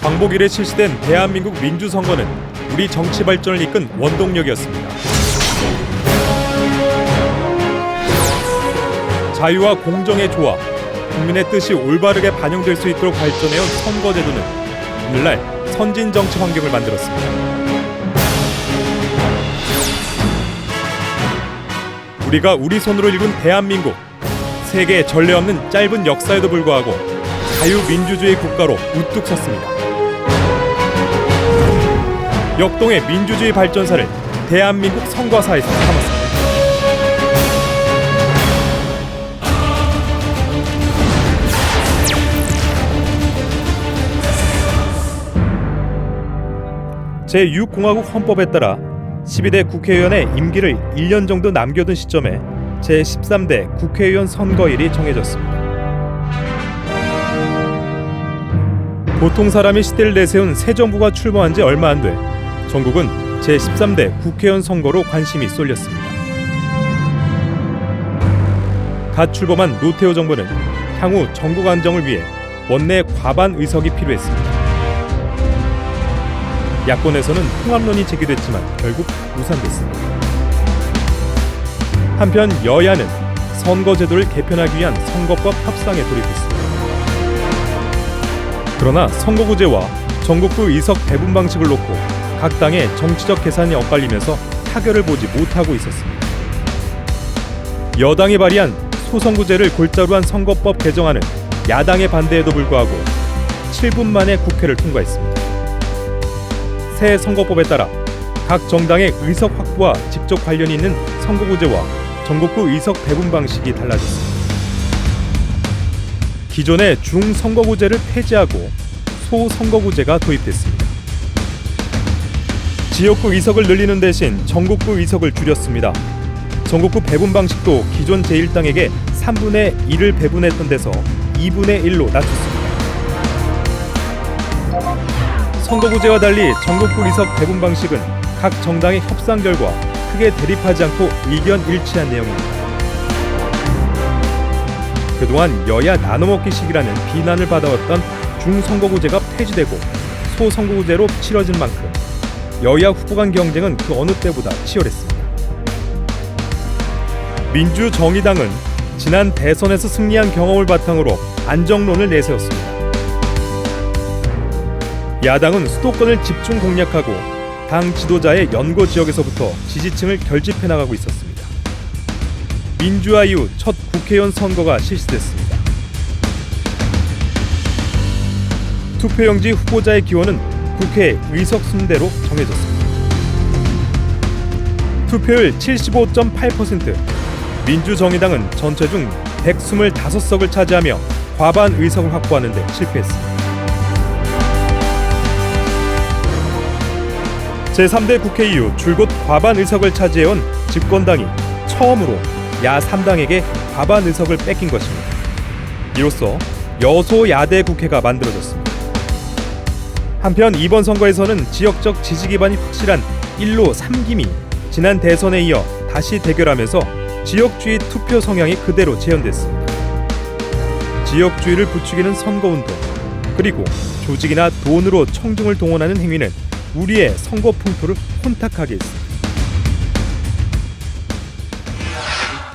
광복 이래 실시된 대한민국 민주선거는 우리 정치 발전을 이끈 원동력이었습니다. 자유와 공정의 조화, 국민의 뜻이 올바르게 반영될 수 있도록 발전해온 선거제도는 오늘날 선진 정치 환경을 만들었습니다. 우리가 우리 손으로 이룬 대한민국, 세계에 전례 없는 짧은 역사에도 불구하고 자유민주주의 국가로 우뚝 섰습니다. 역동의 민주주의 발전사를 대한민국 선거사에서 삼았습니다. 제6공화국 헌법에 따라 12대 국회의원의 임기를 1년 정도 남겨둔 시점에 제13대 국회의원 선거일이 정해졌습니다. 보통 사람이 시대를 내세운 새 정부가 출범한 지 얼마 안 돼 전국은 제13대 국회의원 선거로 관심이 쏠렸습니다. 갓 출범한 노태우 정부는 향후 전국 안정을 위해 원내 과반 의석이 필요했습니다. 야권에서는 통합론이 제기됐지만 결국 무산됐습니다. 한편 여야는 선거제도를 개편하기 위한 선거법 협상에 돌입했습니다. 그러나 선거구제와 전국구 의석 배분 방식을 놓고 각 당의 정치적 계산이 엇갈리면서 타결을 보지 못하고 있었습니다. 여당이 발의한 소선구제를 골자로 한 선거법 개정안은 야당의 반대에도 불구하고 7분 만에 국회를 통과했습니다. 새 선거법에 따라 각 정당의 의석 확보와 직접 관련이 있는 선거구제와 전국구 의석 배분 방식이 달라졌습니다. 기존의 중선거구제를 폐지하고 소선거구제가 도입됐습니다. 지역구 의석을 늘리는 대신 전국구 의석을 줄였습니다. 전국구 배분 방식도 기존 제1당에게 3분의 1을 배분했던 데서 2분의 1로 낮췄습니다. 선거구제와 달리 전국구 의석 배분 방식은 각 정당의 협상 결과 크게 대립하지 않고 의견 일치한 내용입니다. 그동안 여야 나눠먹기식이라는 비난을 받아왔던 중선거구제가 폐지되고 소선거구제로 치러진 만큼 여야 후보 간 경쟁은 그 어느 때보다 치열했습니다. 민주정의당은 지난 대선에서 승리한 경험을 바탕으로 안정론을 내세웠습니다. 야당은 수도권을 집중 공략하고 당 지도자의 연고 지역에서부터 지지층을 결집해 나가고 있었습니다. 민주화 이후 첫 국회의원 선거가 실시됐습니다. 투표용지 후보자의 기호는 국회 의석 순대로 정해졌습니다. 투표율 75.8%, 민주정의당은 전체 중 125석을 차지하며 과반 의석을 확보하는 데 실패했습니다. 제3대 국회 이후 줄곧 과반 의석을 차지해온 집권당이 처음으로 야3당에게 과반 의석을 뺏긴 것입니다. 이로써 여소야대 국회가 만들어졌습니다. 한편 이번 선거에서는 지역적 지지 기반이 확실한 1로 3김이 지난 대선에 이어 다시 대결하면서 지역주의 투표 성향이 그대로 재현됐습니다. 지역주의를 부추기는 선거운동, 그리고 조직이나 돈으로 청중을 동원하는 행위는 우리의 선거 풍토를 혼탁하게 했습니다.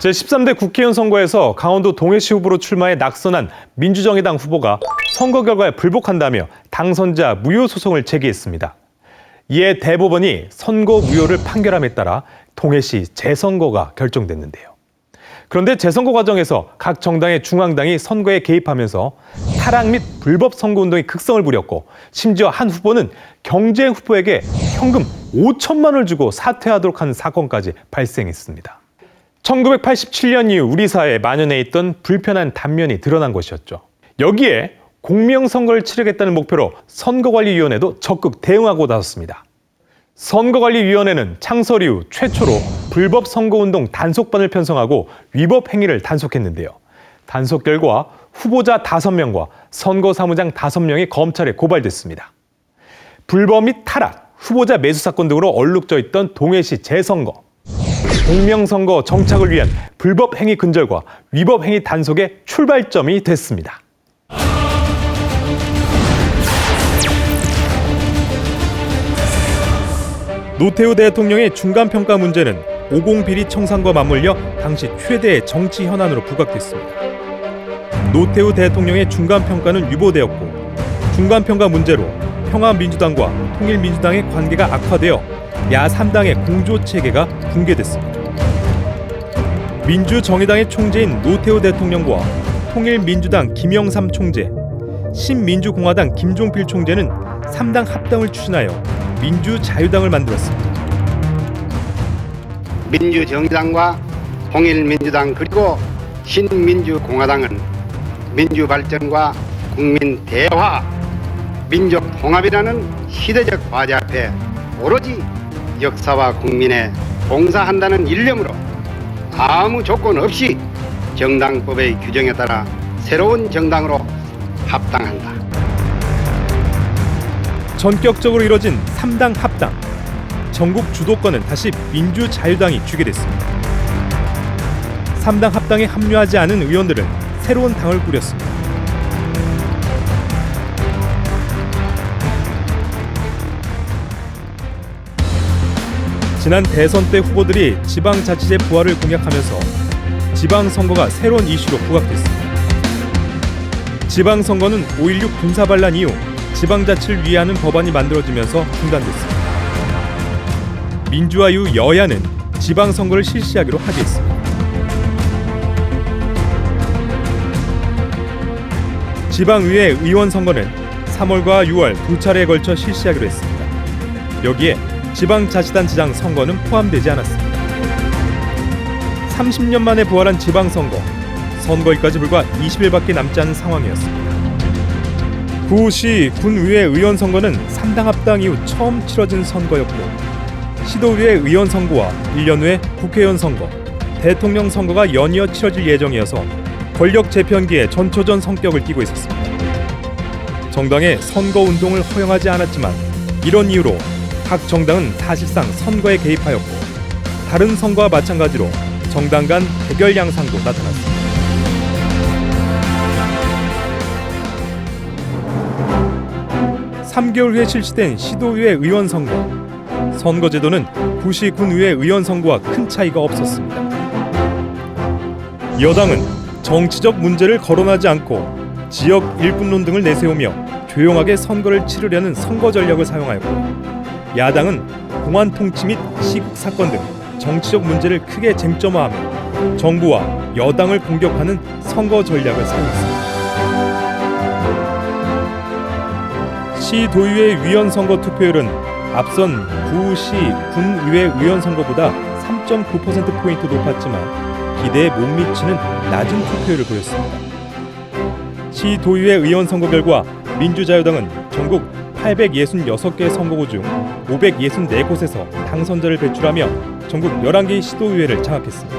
제13대 국회의원 선거에서 강원도 동해시 후보로 출마해 낙선한 민주정의당 후보가 선거 결과에 불복한다며 당선자 무효 소송을 제기했습니다. 이에 대법원이 선거 무효를 판결함에 따라 동해시 재선거가 결정됐는데요. 그런데 재선거 과정에서 각 정당의 중앙당이 선거에 개입하면서 타락 및 불법 선거운동이 극성을 부렸고, 심지어 한 후보는 경쟁 후보에게 현금 5천만 원을 주고 사퇴하도록 하는 사건까지 발생했습니다. 1987년 이후 우리 사회에 만연해 있던 불편한 단면이 드러난 것이었죠. 여기에 공명선거를 치르겠다는 목표로 선거관리위원회도 적극 대응하고 나섰습니다. 선거관리위원회는 창설 이후 최초로 불법 선거운동 단속반을 편성하고 위법 행위를 단속했는데요. 단속 결과 후보자 5명과 선거사무장 5명이 검찰에 고발됐습니다. 불법 및 타락, 후보자 매수 사건 등으로 얼룩져 있던 동해시 재선거. 공명선거 정착을 위한 불법 행위 근절과 위법 행위 단속의 출발점이 됐습니다. 노태우 대통령의 중간평가 문제는 50 비리 청산과 맞물려 당시 최대의 정치 현안으로 부각됐습니다. 노태우 대통령의 중간평가는 유보되었고 중간평가 문제로 평화민주당과 통일민주당의 관계가 악화되어 야3당의 공조체계가 붕괴됐습니다. 민주정의당의 총재인 노태우 대통령과 통일민주당 김영삼 총재, 신민주공화당 김종필 총재는 3당 합당을 추진하여 민주자유당을 만들었습니다. 민주정의당과 통일민주당 그리고 신민주공화당은 민주발전과 국민대화, 민족통합이라는 시대적 과제 앞에 오로지 역사와 국민에 봉사한다는 일념으로 아무 조건 없이 정당법의 규정에 따라 새로운 정당으로 합당한다. 전격적으로 이뤄진 3당 합당. 전국 주도권은 다시 민주자유당이 쥐게 됐습니다. 3당 합당에 합류하지 않은 의원들은 새로운 당을 꾸렸습니다. 지난 대선 때 후보들이 지방자치제 부활을 공약하면서 지방선거가 새로운 이슈로 부각됐습니다. 지방선거는 5.16 군사반란 이후 지방자치를 위하는 법안이 만들어지면서 중단됐습니다. 민주화 이후 여야는 지방선거를 실시하기로 합의했습니다. 지방의회 의원 선거는 3월과 6월 두 차례에 걸쳐 실시하기로 했습니다. 여기에 지방자치단체장 선거는 포함되지 않았습니다. 30년 만에 부활한 지방선거, 선거일까지 불과 20일밖에 남지 않은 상황이었습니다. 구시 군의회 의원 선거는 3당 합당 이후 처음 치러진 선거였고 시도의회 의원 선거와 1년 후에 국회의원 선거, 대통령 선거가 연이어 치러질 예정이어서 권력 재편기의 전초전 성격을 띠고 있었습니다. 정당의 선거운동을 허용하지 않았지만 이런 이유로 각 정당은 사실상 선거에 개입하였고 다른 선거와 마찬가지로 정당 간 대결 양상도 나타났습니다. (3개월) 후에 실시된 시도의회 의원 선거. 선거제도는 구시 군의회 의원 선거와 큰 차이가 없었습니다. 여당은 정치적 문제를 거론하지 않고 지역 일분론 등을 내세우며 조용하게 선거를 치르려는 선거 전략을 사용하였고 야당은 공안 통치 및 시국 사건 등 정치적 문제를 크게 쟁점화하며 정부와 여당을 공격하는 선거 전략을 사용했습니다. 시도의회 위원 선거 투표율은 앞선 구시 군의회 의원 선거보다 3.9%포인트 높았지만 기대에 못 미치는 낮은 투표율을 보였습니다. 시도의회 의원 선거 결과 민주자유당은 전국 866개 선거구 중 564곳에서 당선자를 배출하며 전국 11개의 시도의회를 장악했습니다.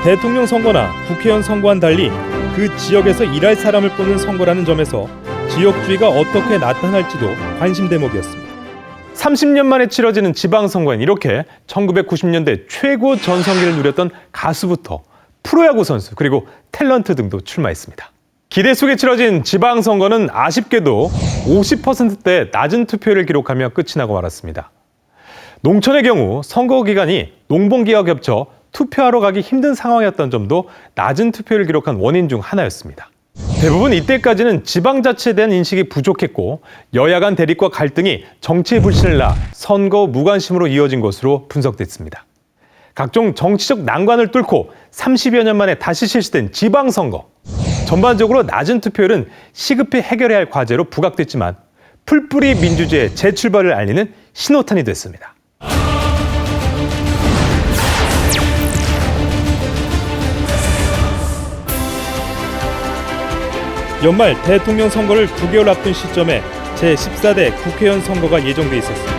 대통령 선거나 국회의원 선거와는 달리 그 지역에서 일할 사람을 뽑는 선거라는 점에서 지역주의가 어떻게 나타날지도 관심 대목이었습니다. 30년 만에 치러지는 지방선거엔 이렇게 1990년대 최고 전성기를 누렸던 가수부터 프로야구 선수 그리고 탤런트 등도 출마했습니다. 기대 속에 치러진 지방선거는 아쉽게도 50%대 낮은 투표율을 기록하며 끝이 나고 말았습니다. 농촌의 경우 선거 기간이 농번기와 겹쳐 투표하러 가기 힘든 상황이었던 점도 낮은 투표율을 기록한 원인 중 하나였습니다. 대부분 이때까지는 지방자치에 대한 인식이 부족했고 여야 간 대립과 갈등이 정치의 불신을 낳아 선거 무관심으로 이어진 것으로 분석됐습니다. 각종 정치적 난관을 뚫고 30여 년 만에 다시 실시된 지방선거. 전반적으로 낮은 투표율은 시급히 해결해야 할 과제로 부각됐지만 풀뿌리 민주주의의 재출발을 알리는 신호탄이 됐습니다. 연말 대통령 선거를 9개월 앞둔 시점에 제14대 국회의원 선거가 예정돼 있었습니다.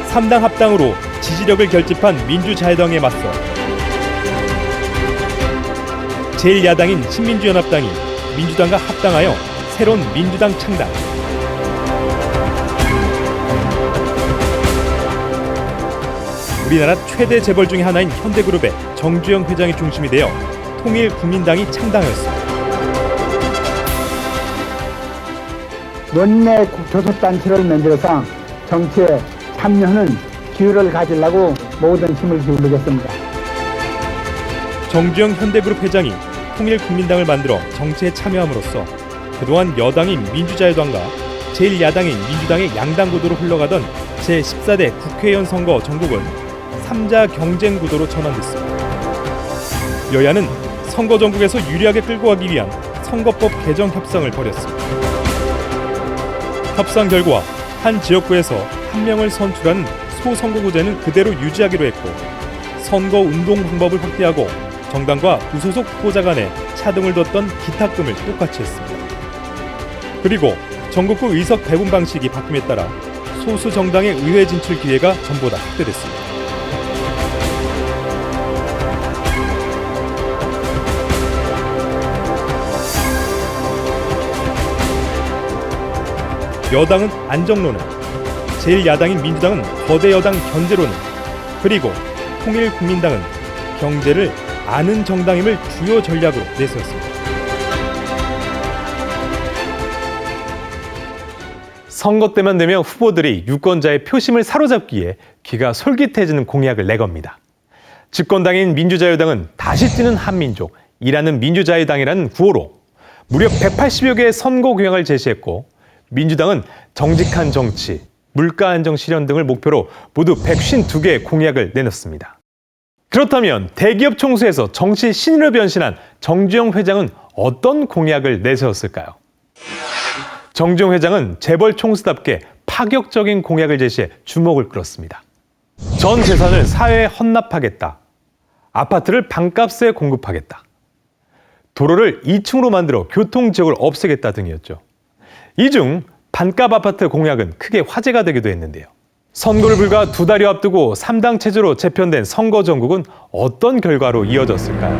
3당 합당으로 지지력을 결집한 민주자유당에 맞서 제1야당인 신민주연합당이 민주당과 합당하여 새로운 민주당 창당. 우리나라 최대 재벌 중의 하나인 현대그룹의 정주영 회장이 중심이 되어 통일국민당이 창당하였습니다. 원내 교섭단체를 만들어서 정치에 참여하는 기회를 가지려고 모든 힘을 기울이겠습니다. 정주영 현대그룹 회장이 통일국민당을 만들어 정치에 참여함으로써 그동안 여당인 민주자유당과 제1야당인 민주당의 양당 구도로 흘러가던 제14대 국회의원 선거 전국은 3자 경쟁 구도로 전환됐습니다. 여야는 선거 전국에서 유리하게 끌고 가기 위한 선거법 개정 협상을 벌였습니다. 협상 결과 한 지역구에서 한 명을 선출하는 소선거구제는 그대로 유지하기로 했고, 선거 운동 방법을 확대하고 정당과 무소속 후보자 간에 차등을 뒀던 기탁금을 똑같이 했습니다. 그리고 전국구 의석 배분 방식이 바뀜에 따라 소수 정당의 의회 진출 기회가 전보다 확대됐습니다. 여당은 안정론을, 제1야당인 민주당은 거대 여당 견제론을, 그리고 통일국민당은 경제를 아는 정당임을 주요 전략으로 내세웠습니다. 선거 때만 되면 후보들이 유권자의 표심을 사로잡기에 귀가 솔깃해지는 공약을 내겁니다. 집권당인 민주자유당은 다시 뛰는 한민족, 일하는 민주자유당이라는 구호로 무려 180여 개의 선거 공약을 제시했고, 민주당은 정직한 정치, 물가 안정 실현 등을 목표로 모두 152개의 공약을 내놨습니다. 그렇다면 대기업 총수에서 정치 신인으로 변신한 정주영 회장은 어떤 공약을 내세웠을까요? 정주영 회장은 재벌 총수답게 파격적인 공약을 제시해 주목을 끌었습니다. 전 재산을 사회에 헌납하겠다. 아파트를 반값에 공급하겠다. 도로를 2층으로 만들어 교통지역을 없애겠다 등이었죠. 이 중 반값 아파트 공약은 크게 화제가 되기도 했는데요. 선거를 불과 2달여 앞두고 3당 체제로 재편된 선거 전국은 어떤 결과로 이어졌을까요?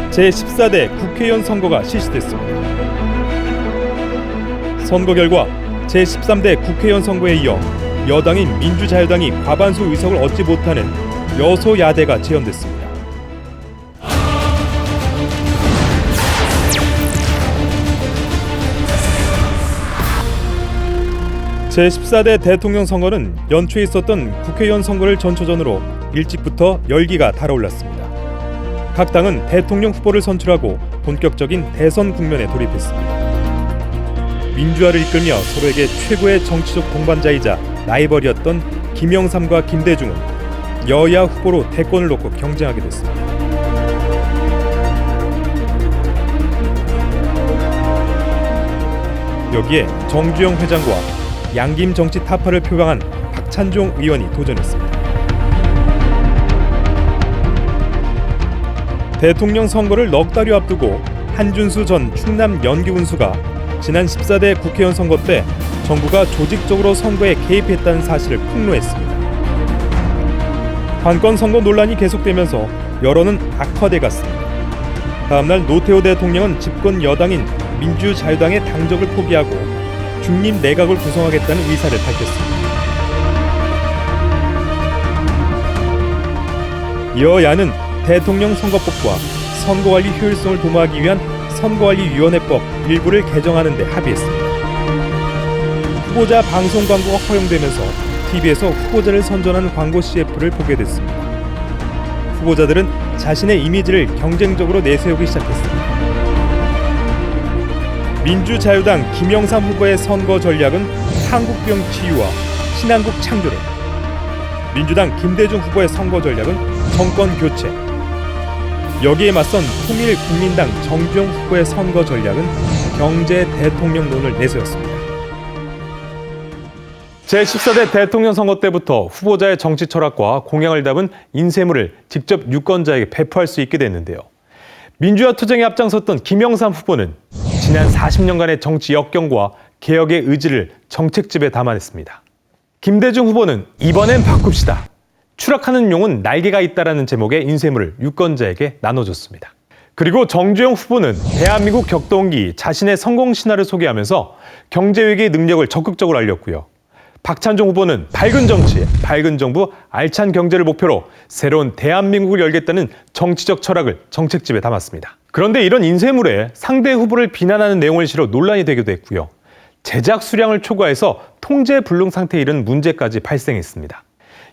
제14대 국회의원 선거가 실시됐습니다. 선거 결과 제13대 국회의원 선거에 이어 여당인 민주자유당이 과반수 의석을 얻지 못하는 여소야대가 재현됐습니다. 제14대 대통령 선거는 연초에 있었던 국회의원 선거를 전초전으로 일찍부터 열기가 달아올랐습니다. 각 당은 대통령 후보를 선출하고 본격적인 대선 국면에 돌입했습니다. 민주화를 이끌며 서로에게 최고의 정치적 동반자이자 라이벌이었던 김영삼과 김대중은 여야 후보로 대권을 놓고 경쟁하게 됐습니다. 여기에 정주영 회장과 양김 정치 타파를 표방한 박찬종 의원이 도전했습니다. 대통령 선거를 넉 달여 앞두고 한준수 전 충남 연기군수가 지난 14대 국회의원 선거 때 정부가 조직적으로 선거에 개입했다는 사실을 폭로했습니다. 관건 선거 논란이 계속되면서 여론은 악화돼 갔습니다. 다음날 노태우 대통령은 집권 여당인 민주자유당의 당적을 포기하고 중립 내각을 구성하겠다는 의사를 밝혔습니다. 여야는 대통령 선거법과 선거관리 효율성을 도모하기 위한 선거관리위원회법 일부를 개정하는 데 합의했습니다. 후보자 방송 광고가 허용되면서 TV에서 후보자를 선전하는 광고 CF를 보게 됐습니다. 후보자들은 자신의 이미지를 경쟁적으로 내세우기 시작했습니다. 민주자유당 김영삼 후보의 선거 전략은 한국병 치유와 신한국 창조를, 민주당 김대중 후보의 선거 전략은 정권 교체, 여기에 맞선 통일국민당 정주영 후보의 선거 전략은 경제 대통령론을 내세웠습니다. 제14대 대통령 선거 때부터 후보자의 정치 철학과 공약을 담은 인쇄물을 직접 유권자에게 배포할 수 있게 됐는데요. 민주화 투쟁에 앞장섰던 김영삼 후보는 지난 40년간의 정치 역경과 개혁의 의지를 정책집에 담아냈습니다. 김대중 후보는 이번엔 바꿉시다. 추락하는 용은 날개가 있다라는 제목의 인쇄물을 유권자에게 나눠줬습니다. 그리고 정주영 후보는 대한민국 격동기 자신의 성공 신화를 소개하면서 경제위기의 능력을 적극적으로 알렸고요. 박찬종 후보는 밝은 정치, 밝은 정부, 알찬 경제를 목표로 새로운 대한민국을 열겠다는 정치적 철학을 정책집에 담았습니다. 그런데 이런 인쇄물에 상대 후보를 비난하는 내용을 실어 논란이 되기도 했고요. 제작 수량을 초과해서 통제 불능 상태에 이른 문제까지 발생했습니다.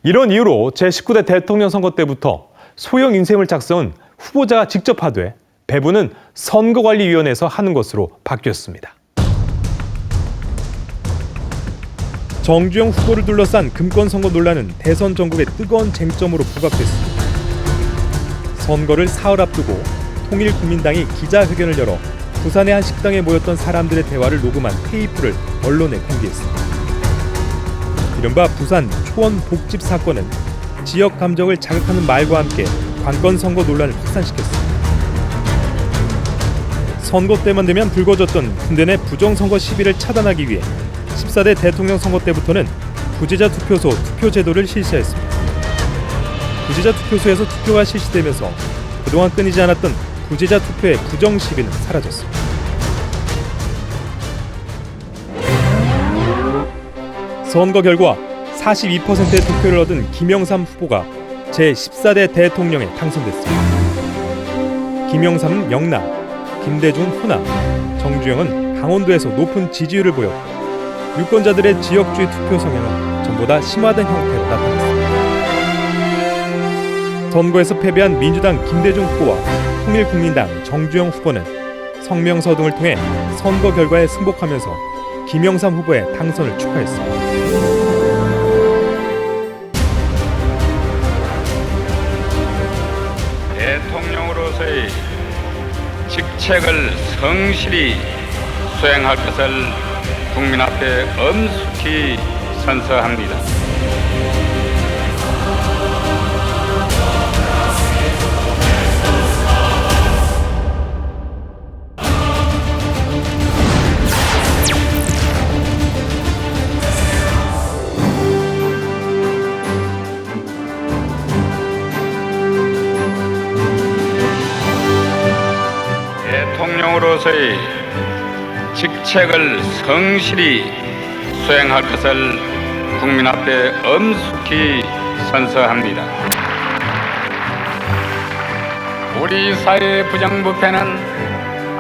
이런 이유로 제19대 대통령 선거 때부터 소형 인쇄물 작성은 후보자가 직접 하되 배부는 선거관리위원회에서 하는 것으로 바뀌었습니다. 정주영 후보를 둘러싼 금권 선거 논란은 대선 전국의 뜨거운 쟁점으로 부각됐습니다. 선거를 사흘 앞두고 통일국민당이 기자회견을 열어 부산의 한 식당에 모였던 사람들의 대화를 녹음한 테이프를 언론에 공개했습니다. 이른바 부산 초원 복집 사건은 지역 감정을 자극하는 말과 함께 관건 선거 논란을 확산시켰습니다. 선거 때만 되면 불거졌던 hun대내 부정선거 시비를 차단하기 위해 14대 대통령 선거 때부터는 부재자 투표소 투표 제도를 실시했습니다. 부재자 투표소에서 투표가 실시되면서 그동안 끊이지 않았던 부재자 투표의 부정 시비는 사라졌습니다. 선거 결과 42%의 투표를 얻은 김영삼 후보가 제14대 대통령에 당선됐습니다. 김영삼은 영남, 김대중 호남, 정주영은 강원도에서 높은 지지율을 보였고 유권자들의 지역주의 투표 성향은 전보다 심화된 형태로 나타났습니다. 선거에서 패배한 민주당 김대중 후보와 통일국민당 정주영 후보는 성명서 등을 통해 선거 결과에 승복하면서 김영삼 후보의 당선을 축하했습니다. 대통령으로서의 직책을 성실히 수행할 것을 국민 앞에 엄숙히 선서합니다. 대통령으로서의 직책을 성실히 수행할 것을 국민 앞에 엄숙히 선서합니다. 우리 사회의 부정부패는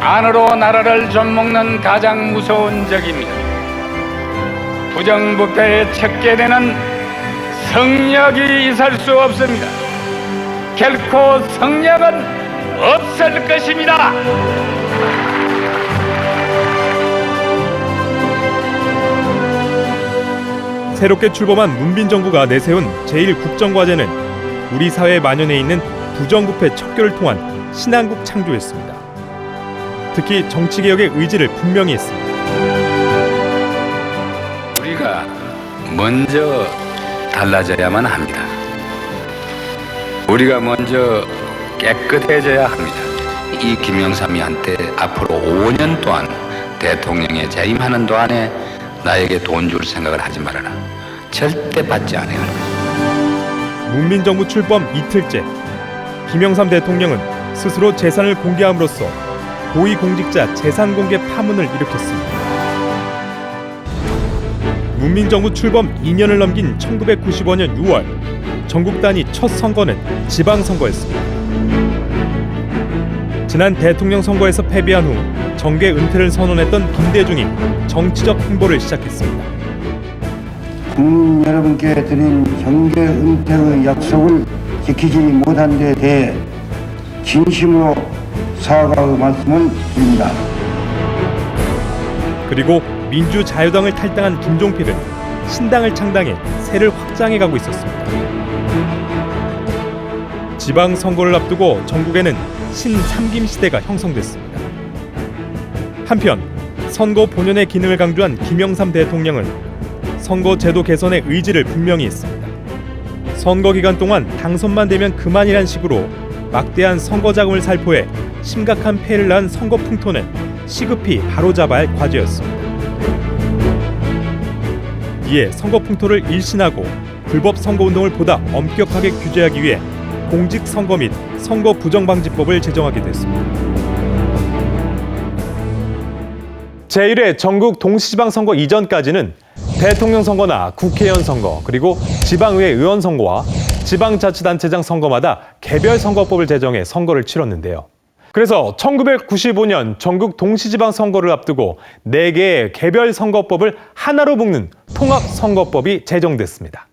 안으로 나라를 좀먹는 가장 무서운 적입니다. 부정부패에 척결되는 성역이 있을 수 없습니다. 결코 성역은 없을 것입니다. 새롭게 출범한 문빈 정부가 내세운 제1국정과제는 우리 사회에 만연해 있는 부정부패 척결을 통한 신한국 창조였습니다. 특히 정치개혁의 의지를 분명히 했습니다. 우리가 먼저 달라져야만 합니다. 우리가 먼저 깨끗해져야 합니다. 이 김영삼이한테 앞으로 5년 동안 대통령에 재임하는 동안에 나에게 돈 줄 생각을 하지 말아라. 절대 받지 않아야 합니다. 문민정부 출범 이틀째, 김영삼 대통령은 스스로 재산을 공개함으로써 고위공직자 재산 공개 파문을 일으켰습니다. 문민정부 출범 2년을 넘긴 1995년 6월, 전국 단위 첫 선거는 지방선거였습니다. 지난 대통령 선거에서 패배한 후 정계 은퇴를 선언했던 김대중이 정치적 행보를 시작했습니다. 국민 여러분께 드린 정계 은퇴의 약속을 지키지 못한 데 대해 진심으로 사과의 말씀을 드립니다. 그리고 민주자유당을 탈당한 김종필은 신당을 창당해 세를 확장해가고 있었습니다. 지방선거를 앞두고 전국에는 신삼김 시대가 형성됐습니다. 한편 선거 본연의 기능을 강조한 김영삼 대통령은 선거 제도 개선의 의지를 분명히 했습니다. 선거 기간 동안 당선만 되면 그만이란 식으로 막대한 선거 자금을 살포해 심각한 폐해를 낳은 선거 풍토는 시급히 바로잡아야 할 과제였습니다. 이에 선거 풍토를 일신하고 불법 선거운동을 보다 엄격하게 규제하기 위해 공직선거 및 선거 부정방지법을 제정하게 됐습니다. 제1회 전국 동시지방선거 이전까지는 대통령 선거나 국회의원 선거, 그리고 지방의회 의원 선거와 지방자치단체장 선거마다 개별 선거법을 제정해 선거를 치렀는데요. 그래서 1995년 전국 동시지방 선거를 앞두고 4개의 개별 선거법을 하나로 묶는 통합선거법이 제정됐습니다.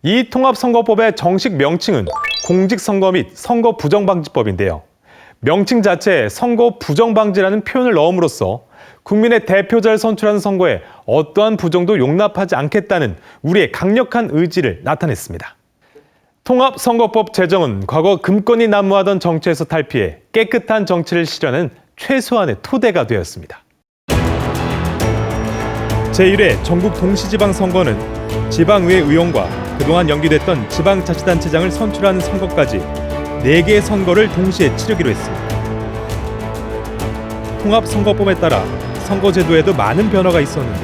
이 통합선거법의 정식 명칭은 공직선거 및 선거부정방지법인데요. 명칭 자체에 선거 부정방지라는 표현을 넣음으로써 국민의 대표자를 선출하는 선거에 어떠한 부정도 용납하지 않겠다는 우리의 강력한 의지를 나타냈습니다. 통합선거법 제정은 과거 금권이 난무하던 정치에서 탈피해 깨끗한 정치를 실현하는 최소한의 토대가 되었습니다. 제1회 전국 동시지방 선거는 지방의회 의원과 그동안 연기됐던 지방자치단체장을 선출하는 선거까지 4개의 선거를 동시에 치르기로 했습니다. 통합선거법에 따라 선거제도에도 많은 변화가 있었는데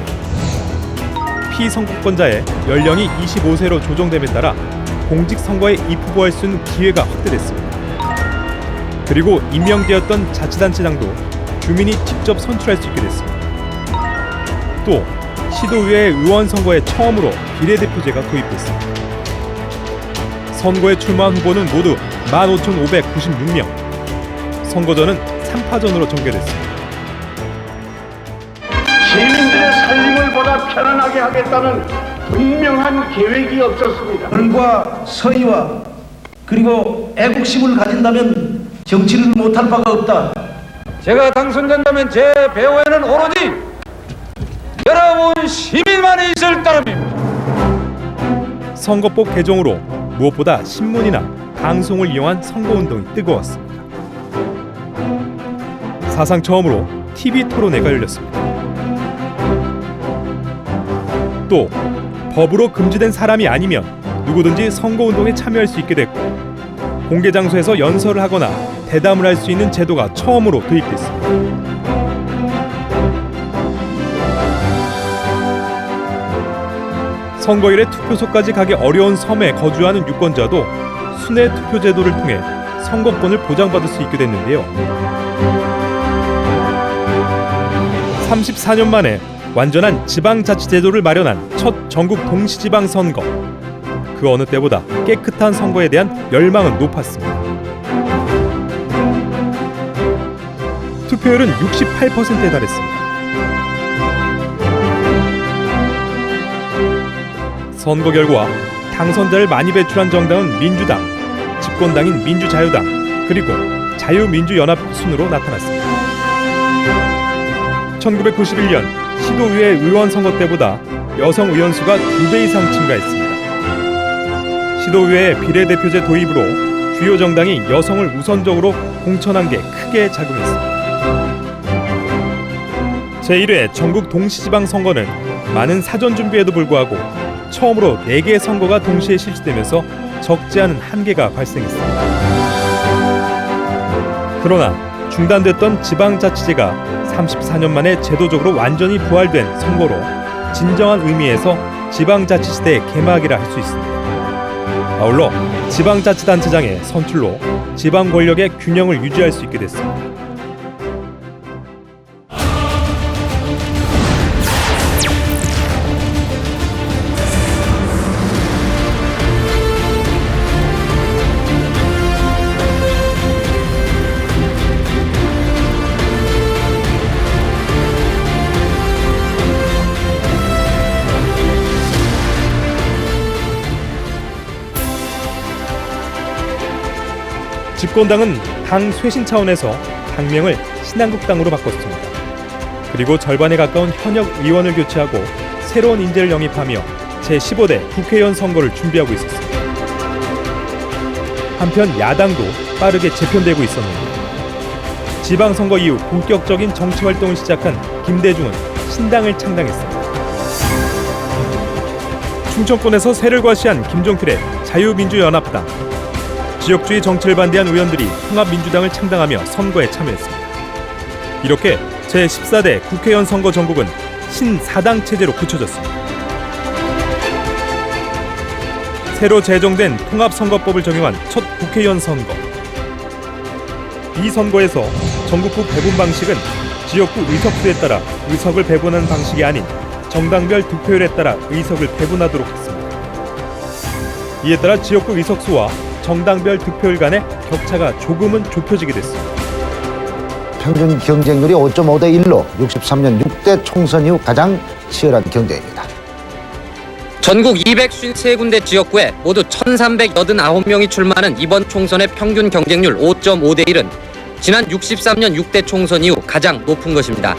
피선거권자의 연령이 25세로 조정됨에 따라 공직선거에 입후보할 수 있는 기회가 확대됐습니다. 그리고 임명되었던 자치단체장도 주민이 직접 선출할 수 있게 됐습니다. 또 시도의회 의원 선거에 처음으로 비례대표제가 도입됐습니다. 선거에 출마한 후보는 모두 15,596명. 선거전은 3파전으로 전개됐습니다. 시민들의 살림을 보다 편안하게 하겠다는 분명한 계획이 없었습니다. 과 서의와 그리고 애국심을 가진다면 정치를 못할 바가 없다. 제가 당선된다면 제 배후에는 오로지 여러분 시민만이 있을 따름입니다. 선거법 개정으로 무엇보다 신문이나 방송을 이용한 선거운동이 뜨거웠습니다. 사상 처음으로 TV 토론회가 열렸습니다. 또 법으로 금지된 사람이 아니면 누구든지 선거운동에 참여할 수 있게 됐고 공개 장소에서 연설을 하거나 대담을 할 수 있는 제도가 처음으로 도입됐습니다. 선거일에 투표소까지 가기 어려운 섬에 거주하는 유권자도 순회 투표 제도를 통해 선거권을 보장받을 수 있게 됐는데요. 34년 만에 완전한 지방자치제도를 마련한 첫 전국 동시지방 선거. 그 어느 때보다 깨끗한 선거에 대한 열망은 높았습니다. 투표율은 68%에 달했습니다. 선거 결과 당선자를 많이 배출한 정당은 민주당, 집권당인 민주자유당, 그리고 자유민주연합 순으로 나타났습니다. 1991년 시도의회 의원 선거 때보다 여성 의원 수가 2배 이상 증가했습니다. 시도의회 비례대표제 도입으로 주요 정당이 여성을 우선적으로 공천한 게 크게 작용했습니다. 제1회 전국 동시지방 선거는 많은 사전 준비에도 불구하고 처음으로 4개의 선거가 동시에 실시되면서 적지 않은 한계가 발생했습니다. 그러나 중단됐던 지방자치제가 34년 만에 제도적으로 완전히 부활된 선거로 진정한 의미에서 지방자치시대의 개막이라 할 수 있습니다. 아울러 지방자치단체장의 선출로 지방 권력의 균형을 유지할 수 있게 됐습니다. 집권당은 당 쇄신 차원에서 당명을 신한국당으로 바꿨습니다. 그리고 절반에 가까운 현역 의원을 교체하고 새로운 인재를 영입하며 제15대 국회의원 선거를 준비하고 있었습니다. 한편 야당도 빠르게 재편되고 있었는데 지방선거 이후 본격적인 정치활동을 시작한 김대중은 신당을 창당했습니다. 충청권에서 세를 과시한 김종필의 자유민주연합당, 지역주의 정치를 반대한 의원들이 통합민주당을 창당하며 선거에 참여했습니다. 이렇게 제14대 국회의원 선거 전국은 신사당 체제로 굳혀졌습니다. 새로 제정된 통합선거법을 적용한 첫 국회의원 선거. 이 선거에서 전국구 배분 방식은 지역구 의석수에 따라 의석을 배분하는 방식이 아닌 정당별 득표율에 따라 의석을 배분하도록 했습니다. 이에 따라 지역구 의석수와 정당별 득표율 간의 격차가 조금은 좁혀지게 됐습니다. 평균 경쟁률이 5.5대 1로 63년 6대 총선 이후 가장 치열한 경쟁입니다. 전국 253군데 지역구에 모두 1,389명이 출마하는 이번 총선의 평균 경쟁률 5.5대 1은 지난 63년 6대 총선 이후 가장 높은 것입니다.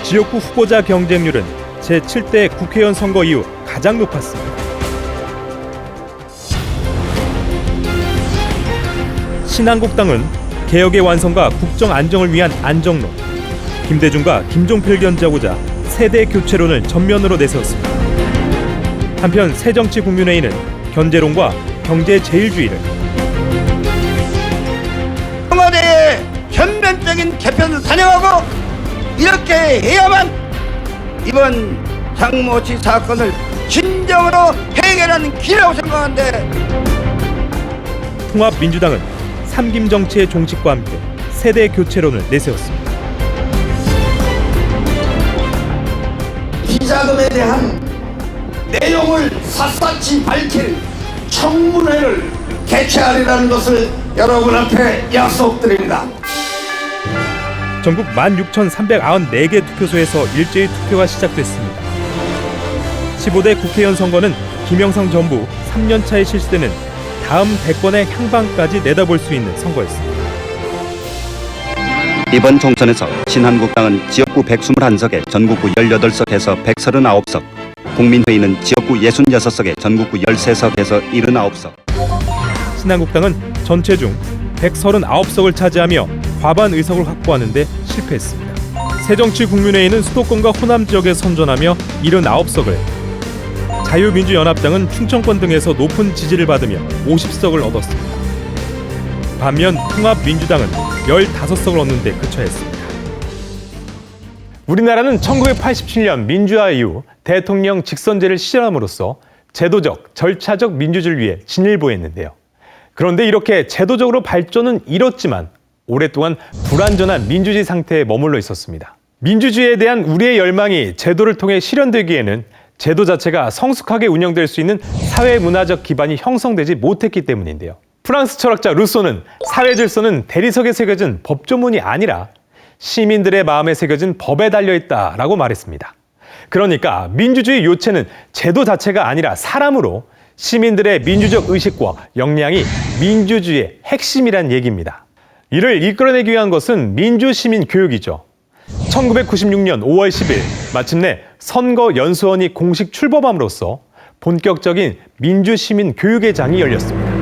지역구 후보자 경쟁률은 제7대 국회의원 선거 이후 가장 높았습니다. 신한국당은 개혁의 완성과 국정 안정을 위한 안정론, 김대중과 김종필 견제하고자 세대 교체론을 전면으로 내세웠습니다. 한편 새정치국민회의는 견제론과 경제 제일주의를, 청와대의 전면적인 개편을 찬양하고 이렇게 해야만 이번 장모씨 사건을 진정으로 해결하는 길이라고 생각하는데, 통합민주당은 삼김 정치의 종식과 함께 세대 교체론을 내세웠습니다. 비자금에 대한 내용을 샅샅이 밝힐 청문회를 개최하리라는 것을 여러분 앞에 약속드립니다. 전국 16,394개 투표소에서 일제히 투표가 시작됐습니다. 15대 국회의원 선거는 김영삼 정부 3년차에 실시되는 다음 대권의 향방까지 내다볼 수 있는 선거였습니다. 이번 총선에서 신한국당은 지역구 121석에 전국구 18석에서 139석, 국민회의는 지역구 66석에 전국구 13석에서 79석. 신한국당은 전체 중 139석을 차지하며 과반 의석을 확보하는 데 실패했습니다. 새정치국민회의는 수도권과 호남 지역에 선전하며 79석을, 자유민주연합당은 충청권 등에서 높은 지지를 받으며 50석을 얻었습니다. 반면 통합민주당은 15석을 얻는 데 그쳐했습니다. 우리나라는 1987년 민주화 이후 대통령 직선제를 시전함으로써 제도적, 절차적 민주주의를 위해 진일보했는데요. 그런데 이렇게 제도적으로 발전은 이뤘지만 오랫동안 불완전한 민주주의 상태에 머물러 있었습니다. 민주주의에 대한 우리의 열망이 제도를 통해 실현되기에는 제도 자체가 성숙하게 운영될 수 있는 사회문화적 기반이 형성되지 못했기 때문인데요. 프랑스 철학자 루소는 사회 질서는 대리석에 새겨진 법조문이 아니라 시민들의 마음에 새겨진 법에 달려있다라고 말했습니다. 그러니까 민주주의 요체는 제도 자체가 아니라 사람으로 시민들의 민주적 의식과 역량이 민주주의의 핵심이란 얘기입니다. 이를 이끌어내기 위한 것은 민주시민 교육이죠. 1996년 5월 10일 마침내 선거연수원이 공식 출범함으로써 본격적인 민주시민 교육의 장이 열렸습니다.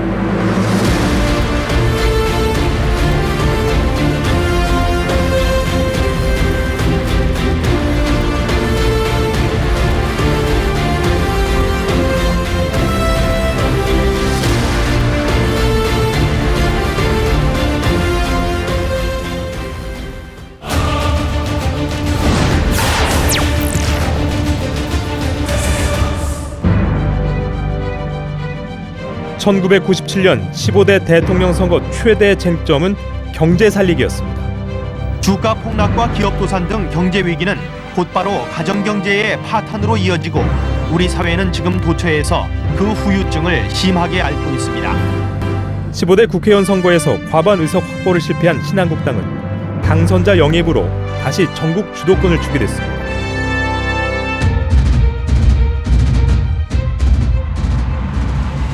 (1997년) 15대 대통령 선거 최대 쟁점은 경제 살리기였습니다. 주가 폭락과 기업 도산 등 경제 위기는 곧바로 가정 경제의 파탄으로 이어지고 우리 사회는 지금 도처에서 그 후유증을 심하게 앓고 있습니다. 15대 국회의원 선거에서 과반 의석 확보를 실패한 신한국당은 당선자 영입으로 다시 전국 주도권을 주게 됐습니다.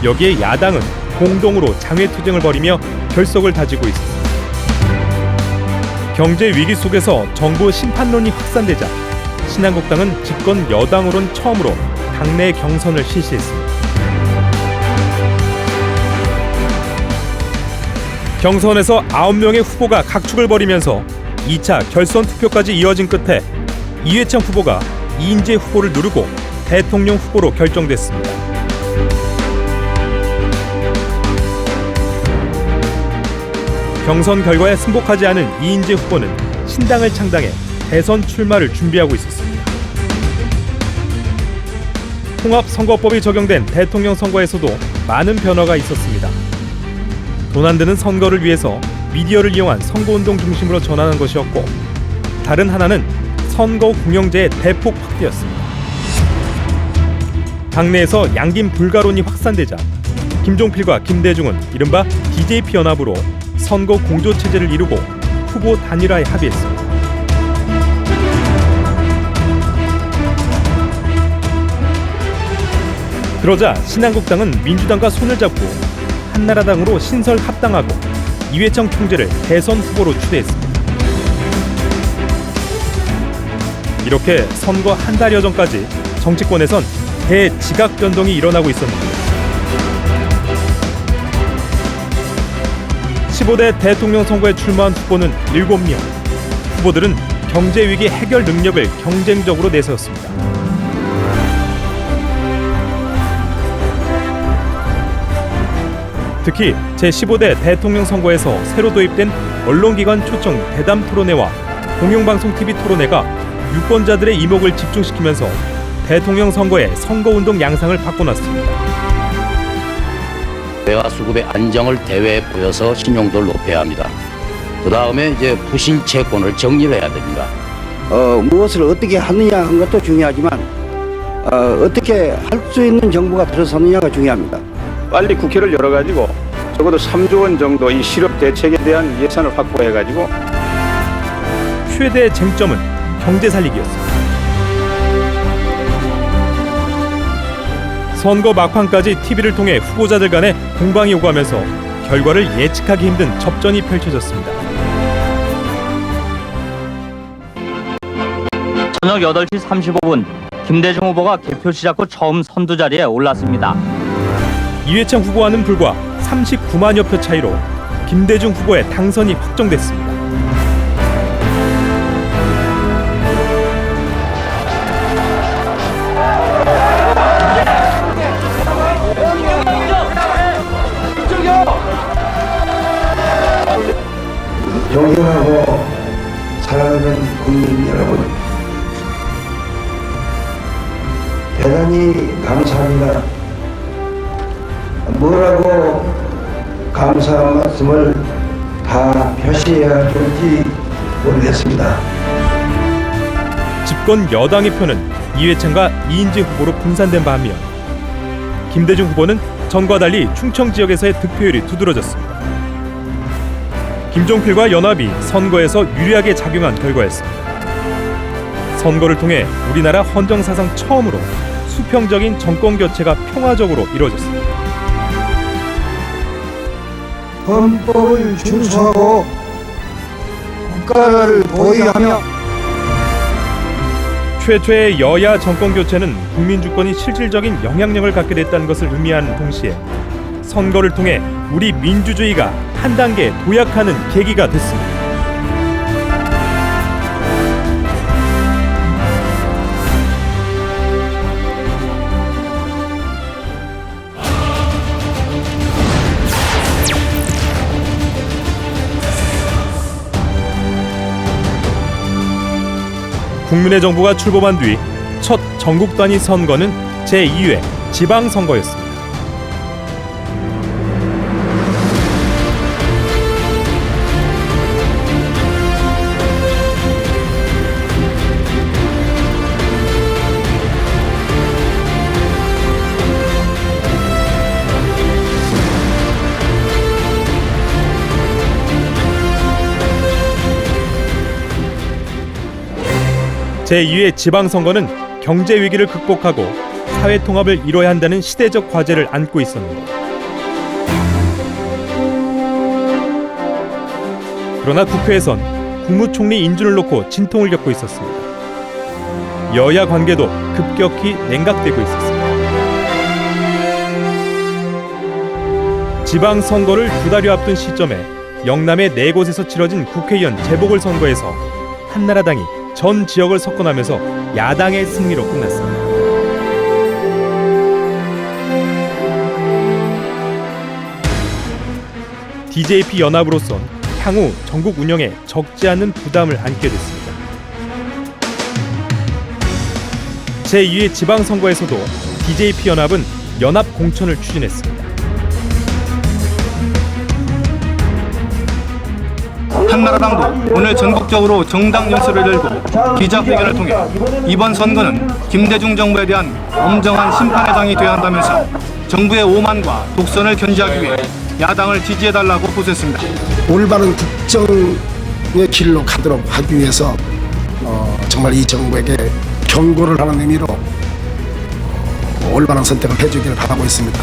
여기에 야당은 공동으로 장외투쟁을 벌이며 결속을 다지고 있습니다. 경제 위기 속에서 정부 심판론이 확산되자 신한국당은 집권 여당으론 처음으로 당내 경선을 실시했습니다. 경선에서 9명의 후보가 각축을 벌이면서 2차 결선 투표까지 이어진 끝에 이회창 후보가 이인재 후보를 누르고 대통령 후보로 결정됐습니다. 경선 결과에 승복하지 않은 이인재 후보는 신당을 창당해 대선 출마를 준비하고 있었습니다. 통합선거법이 적용된 대통령 선거에서도 많은 변화가 있었습니다. 돈 안 드는 선거를 위해서 미디어를 이용한 선거운동 중심으로 전환한 것이었고, 다른 하나는 선거 공영제의 대폭 확대였습니다. 당내에서 양김 불가론이 확산되자 김종필과 김대중은 이른바 DJP 연합으로 선거 공조 체제를 이루고 후보 단일화에 합의했습니다. 그러자 신한국당은 민주당과 손을 잡고 한나라당으로 신설 합당하고 이회창 총재를 대선 후보로 추대했습니다. 이렇게 선거 한 달여 전까지 정치권에선 대지각 변동이 일어나고 있었는데요. 15대 대통령 선거에 출마한 후보는 7명. 후보들은 경제위기 해결 능력을 경쟁적으로 내세웠습니다. 특히 제15대 대통령 선거에서 새로 도입된 언론기관 초청 대담 토론회와 공영방송 TV 토론회가 유권자들의 이목을 집중시키면서 대통령 선거의 선거운동 양상을 바꿔놨습니다. 대화 수급의 안정을 대회에 보여서 신용도를 높여야 합니다. 그 다음에 이제 부신 채권을 정리를 해야 됩니다. 무엇을 어떻게 하느냐 하는 것도 중요하지만 어떻게 할 수 있는 정부가 들어서느냐가 중요합니다. 빨리 국회를 열어가지고 적어도 3조 원 정도 이 실업 대책에 대한 예산을 확보해가지고. 최대 쟁점은 경제 살리기였습니다. 선거 막판까지 TV를 통해 후보자들 간의 공방이 오가면서 결과를 예측하기 힘든 접전이 펼쳐졌습니다. 저녁 8시 35분 김대중 후보가 개표 시작 후 처음 선두 자리에 올랐습니다. 이회창 후보와는 불과 39만여 표 차이로 김대중 후보의 당선이 확정됐습니다. 존경하고 사랑하는 국민 여러분, 대단히 감사합니다. 뭐라고 감사한 말씀을 다 표시해야 될지 모르겠습니다. 집권 여당의 표는 이회창과 이인재 후보로 분산된 반면 김대중 후보는 전과 달리 충청 지역에서의 득표율이 두드러졌습니다. 김종필과 연합이 선거에서 유리하게 작용한 결과였습니다. 선거를 통해 우리나라 헌정사상 처음으로 수평적인 정권 교체가 평화적으로 이루어졌습니다. 헌법을 준수하고 국가를 보위하며 최초의 여야 정권 교체는 국민 주권이 실질적인 영향력을 갖게 됐다는 것을 의미하는 동시에 선거를 통해 우리 민주주의가 한 단계 도약하는 계기가 됐습니다. 국민의 정부가 출범한 뒤 첫 전국 단위 선거는 제2회 지방선거였습니다. 제2회 지방선거는 경제 위기를 극복하고 사회 통합을 이뤄야 한다는 시대적 과제를 안고 있었는데, 그러나 국회에선 국무총리 인준을 놓고 진통을 겪고 있었습니다. 여야 관계도 급격히 냉각되고 있었습니다. 지방선거를 2달여 앞둔 시점에 영남의 4곳에서 치러진 국회의원 재보궐선거에서 한나라당이 전 지역을 석권하면서 야당의 승리로 끝났습니다. DJP 연합으로선 향후 전국 운영에 적지 않은 부담을 안게 됐습니다. 제2회 지방선거에서도 DJP 연합은 연합 공천을 추진했습니다. 한나라당도 오늘 전국적으로 정당 연설을 열고 기자회견을 통해 이번 선거는 김대중 정부에 대한 엄정한 심판의 장이 되어야 한다면서 정부의 오만과 독선을 견제하기 위해 야당을 지지해달라고 호소했습니다. 올바른 국정의 길로 가도록 하기 위해서 정말 이 정부에게 경고를 하는 의미로 올바른 선택을 해주기를 바라고 있습니다.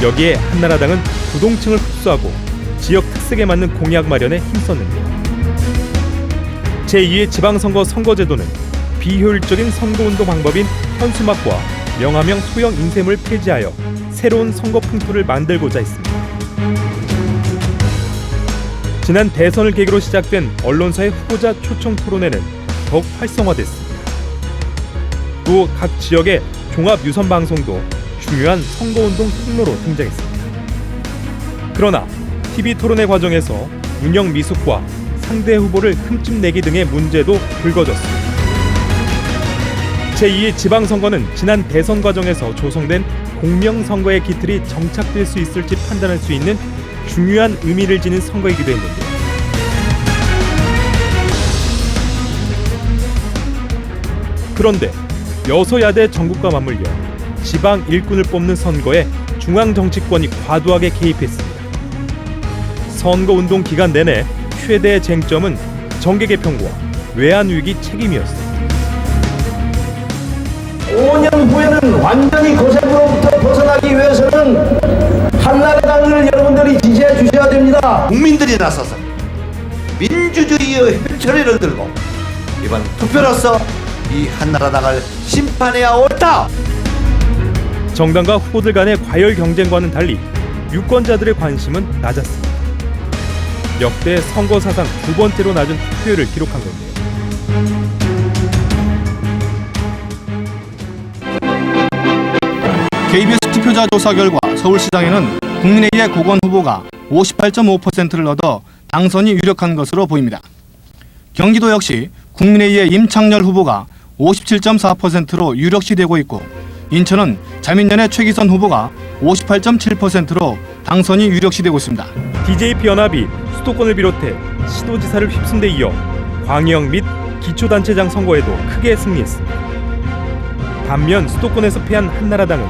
여기에 한나라당은 부동층을 흡수하고 지역 특색에 맞는 공약 마련에 힘썼는데요. 제2의 지방선거 선거제도는 비효율적인 선거운동 방법인 현수막과 명함형 소형 인쇄물 폐지하여 새로운 선거 풍토를 만들고자 했습니다. 지난 대선을 계기로 시작된 언론사의 후보자 초청 토론회는 더욱 활성화됐습니다. 또 각 지역의 종합 유선 방송도 중요한 선거운동 통로로 등장했습니다. 그러나 TV 토론회 과정에서 운영 미숙과 상대 후보를 흠집내기 등의 문제도 불거졌습니다. 제2의 지방선거는 지난 대선 과정에서 조성된 공명선거의 기틀이 정착될 수 있을지 판단할 수 있는 중요한 의미를 지닌 선거이기도 했는데요. 그런데 여소야대 정국과 맞물려 지방 일꾼을 뽑는 선거에 중앙 정치권이 과도하게 개입했습니다. 선거운동 기간 내내 최대의 쟁점은 정계 개편과 외환 위기 책임이었습니다. 5년 후에는 완전히 고생으로부터 벗어나기 위해서는 한나라당을 여러분들이 지지해 주셔야 됩니다. 국민들이 나서서 민주주의의 휘처리를 들고 이번 투표로서 이 한나라당을 심판해야 옳다. 정당과 후보들 간의 과열 경쟁과는 달리 유권자들의 관심은 낮았습니다. 역대 선거 사상 두 번째로 낮은 투표율을 기록한 건데요. KBS 투표자 조사 결과 서울시장에는 국민의힘의 고건 후보가 58.5%를 얻어 당선이 유력한 것으로 보입니다. 경기도 역시 국민의힘의 임창열 후보가 57.4%로 유력시되고 있고, 인천은 자민련의 최기선 후보가 58.7%로 당선이 유력시되고 있습니다. DJP 연합이 수도권을 비롯해 시도지사를 휩쓴 데 이어 광역 및 기초단체장 선거에도 크게 승리했습니다. 반면 수도권에서 패한 한나라당은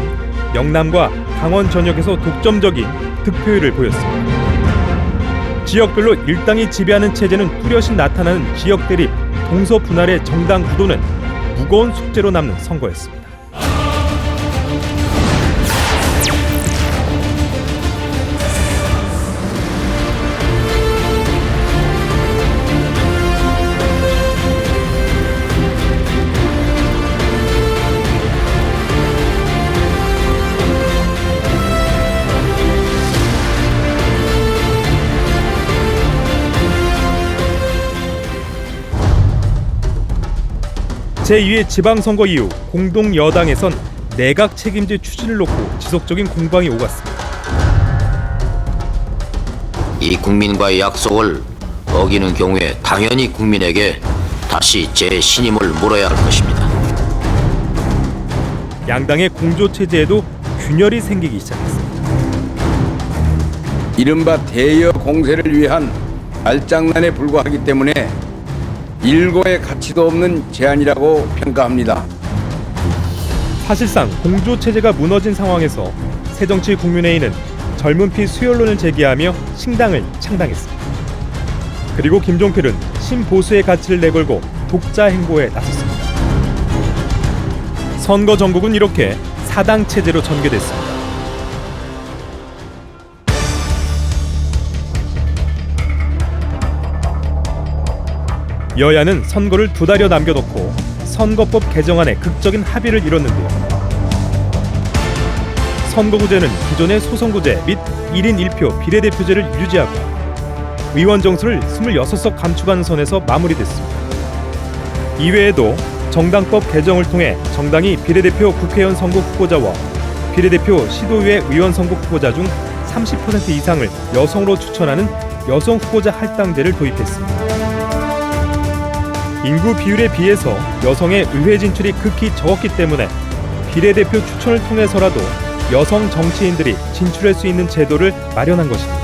영남과 강원 전역에서 독점적인 득표율을 보였습니다. 지역별로 일당이 지배하는 체제는 뚜렷이 나타나는 지역 대립, 동서 분할의 정당 구도는 무거운 숙제로 남는 선거였습니다. 제2의 지방선거 이후 공동여당에선 내각 책임제 추진을 놓고 지속적인 공방이 오갔습니다. 이 국민과의 약속을 어기는 경우에 당연히 국민에게 다시 재신임을 물어야 할 것입니다. 양당의 공조체제에도 균열이 생기기 시작했습니다. 이른바 대여 공세를 위한 말장난에 불과하기 때문에 일고의 가치도 없는 제안이라고 평가합니다. 사실상 공조체제가 무너진 상황에서 새정치국민회의는 젊은 피 수혈론을 제기하며 신당을 창당했습니다. 그리고 김종필은 신보수의 가치를 내걸고 독자 행보에 나섰습니다. 선거 전국은 이렇게 사당 체제로 전개됐습니다. 여야는 선거를 2달여 남겨놓고 선거법 개정안에 극적인 합의를 이뤘는데요. 선거구제는 기존의 소선구제 및 1인 1표 비례대표제를 유지하고 의원 정수를 26석 감축하는 선에서 마무리됐습니다. 이외에도 정당법 개정을 통해 정당이 비례대표 국회의원 선거 후보자와 비례대표 시도의회 의원 선거 후보자 중 30% 이상을 여성으로 추천하는 여성 후보자 할당제를 도입했습니다. 인구 비율에 비해서 여성의 의회 진출이 극히 적었기 때문에 비례대표 추천을 통해서라도 여성 정치인들이 진출할 수 있는 제도를 마련한 것입니다.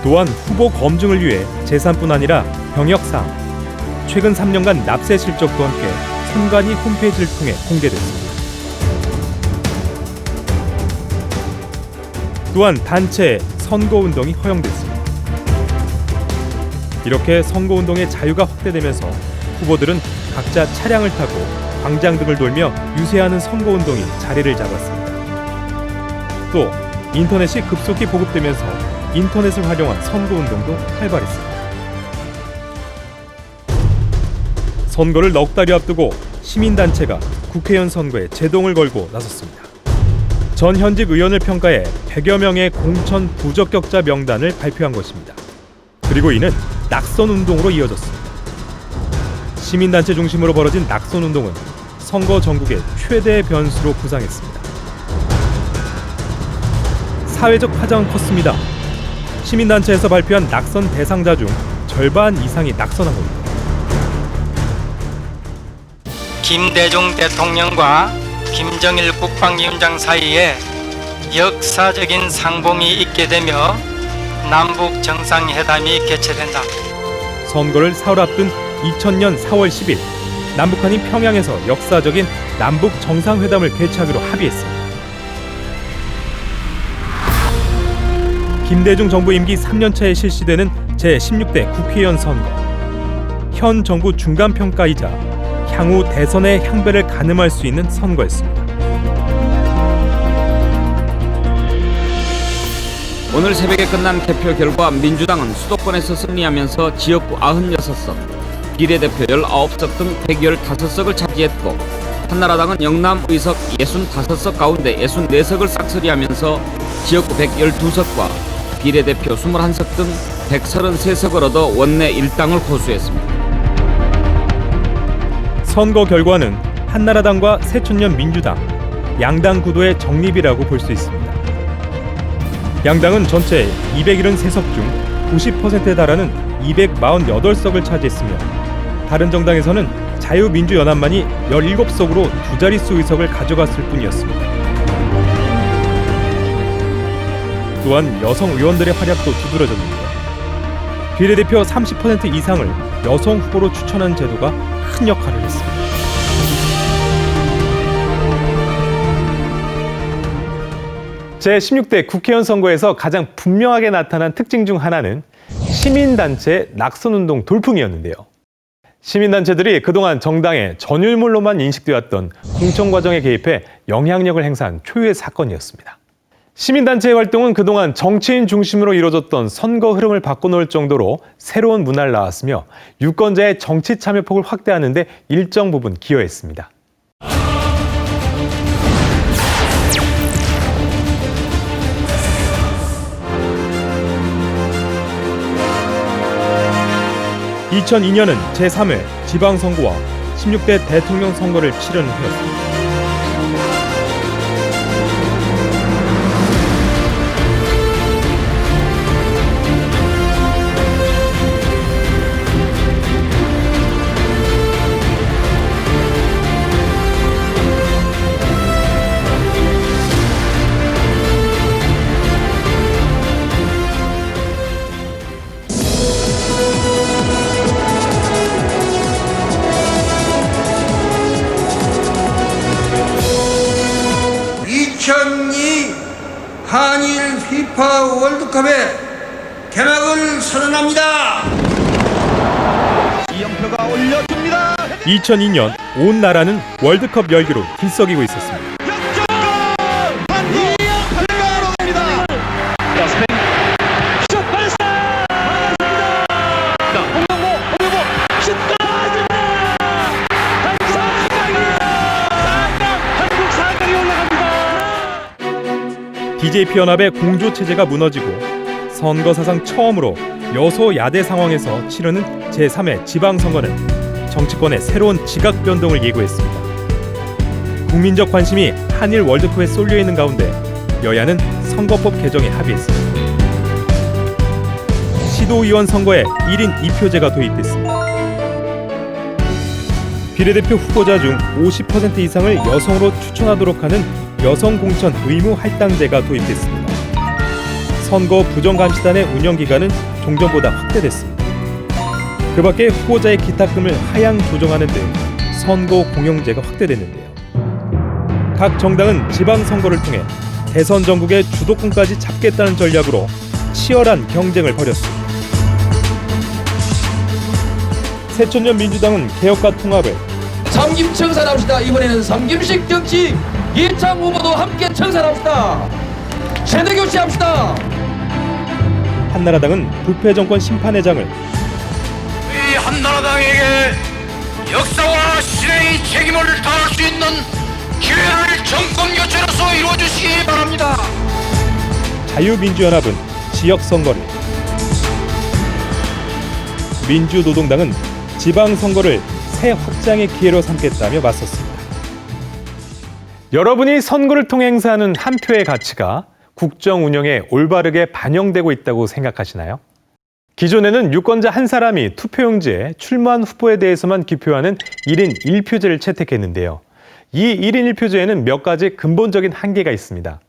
또한 후보 검증을 위해 재산뿐 아니라 병역사항, 최근 3년간 납세 실적도 함께 선관위 홈페이지를 통해 공개됐습니다. 또한 단체 선거운동이 허용됐습니다. 이렇게 선거운동의 자유가 확대되면서 후보들은 각자 차량을 타고 광장 등을 돌며 유세하는 선거운동이 자리를 잡았습니다. 또 인터넷이 급속히 보급되면서 인터넷을 활용한 선거운동도 활발했습니다. 선거를 넉 달이 앞두고 시민단체가 국회의원 선거에 제동을 걸고 나섰습니다. 전 현직 의원을 평가해 100여 명의 공천 부적격자 명단을 발표한 것입니다. 그리고 이는 낙선운동으로 이어졌습니다. 시민단체 중심으로 벌어진 낙선운동은 선거 전국의 최대 변수로 부상했습니다. 사회적 파장은 컸습니다. 시민단체에서 발표한 낙선 대상자 중 절반 이상이 낙선한 겁니다. 김대중 대통령과 김정일 국방위원장 사이에 역사적인 상봉이 있게 되며 남북 정상회담이 개최된다. 선거를 사흘 앞둔 2000년 4월 10일 남북한이 평양에서 역사적인 남북 정상회담을 개최하기로 합의했습니다. 김대중 정부 임기 3년차에 실시되는 제16대 국회의원 선거. 현 정부 중간평가이자 향후 대선의 향배를 가늠할 수 있는 선거였습니다. 오늘 새벽에 끝난 개표 결과 민주당은 수도권에서 승리하면서 지역구 96석, 비례대표 19석 등 115석을 차지했고 한나라당은 영남 의석 65석 가운데 64석을 싹쓸이하면서 지역구 112석과 비례대표 21석 등 133석을 얻어 원내 1당을 고수했습니다. 선거 결과는 한나라당과 새천년 민주당, 양당 구도의 정립이라고 볼 수 있습니다. 양당은 전체 273석 중 90%에 달하는 248석을 차지했으며 다른 정당에서는 자유민주연합만이 17석으로 두 자릿수 의석을 가져갔을 뿐이었습니다. 또한 여성 의원들의 활약도 두드러졌습니다. 비례대표 30% 이상을 여성 후보로 추천한 제도가 큰 역할을 했습니다. 제16대 국회의원 선거에서 가장 분명하게 나타난 특징 중 하나는 시민단체 낙선운동 돌풍이었는데요. 시민단체들이 그동안 정당의 전유물로만 인식되었던 공천 과정에 개입해 영향력을 행사한 초유의 사건이었습니다. 시민단체의 활동은 그동안 정치인 중심으로 이루어졌던 선거 흐름을 바꿔놓을 정도로 새로운 문화를 낳았으며 유권자의 정치 참여폭을 확대하는 데 일정 부분 기여했습니다. (2002년은) 제3회 지방선거와 16대 대통령 선거를 치르는 해였습니다. 한일 피파 월드컵의 개막을 선언합니다. 이영표가 올려줍니다. 2002년 온 나라는 월드컵 열기로 들썩이고 있었습니다. DJP-연합의 공조체제가 무너지고 선거 사상 처음으로 여소야대 상황에서 치르는 제3회 지방선거는 정치권의 새로운 지각 변동을 예고했습니다. 국민적 관심이 한일 월드컵에 쏠려 있는 가운데 여야는 선거법 개정에 합의했습니다. 시도의원 선거에 1인 2표제가 도입됐습니다. 비례대표 후보자 중 50% 이상을 여성으로 추천하도록 하는 여성 공천 의무 할당제가 도입됐습니다. 선거 부정감시단의 운영기간은 종전보다 확대됐습니다. 그 밖에 후보자의 기탁금을 하향 조정하는 등 선거 공영제가 확대됐는데요. 각 정당은 지방선거를 통해 대선 전국의 주도권까지 잡겠다는 전략으로 치열한 경쟁을 벌였습니다. 새천년 민주당은 개혁과 통합을 삼김 청산합시다. 이번에는 삼김식 정치. 이창 후보도 함께 청산합시다. 세대 교체합시다. 한나라당은 부패 정권 심판의 장을 이 한나라당에게 역사와 시대의 책임을 다할 수 있는 기회를 정권 교체로서 이루어주시기 바랍니다. 자유민주연합은 지역선거를, 민주노동당은 지방선거를 새 확장의 기회로 삼겠다며 맞섰습니다. 여러분이 선거를 통해 행사하는 한 표의 가치가 국정 운영에 올바르게 반영되고 있다고 생각하시나요? 기존에는 유권자 한 사람이 투표용지에 출마한 후보에 대해서만 기표하는 1인 1표제를 채택했는데요. 이 1인 1표제에는 몇 가지 근본적인 한계가 있습니다.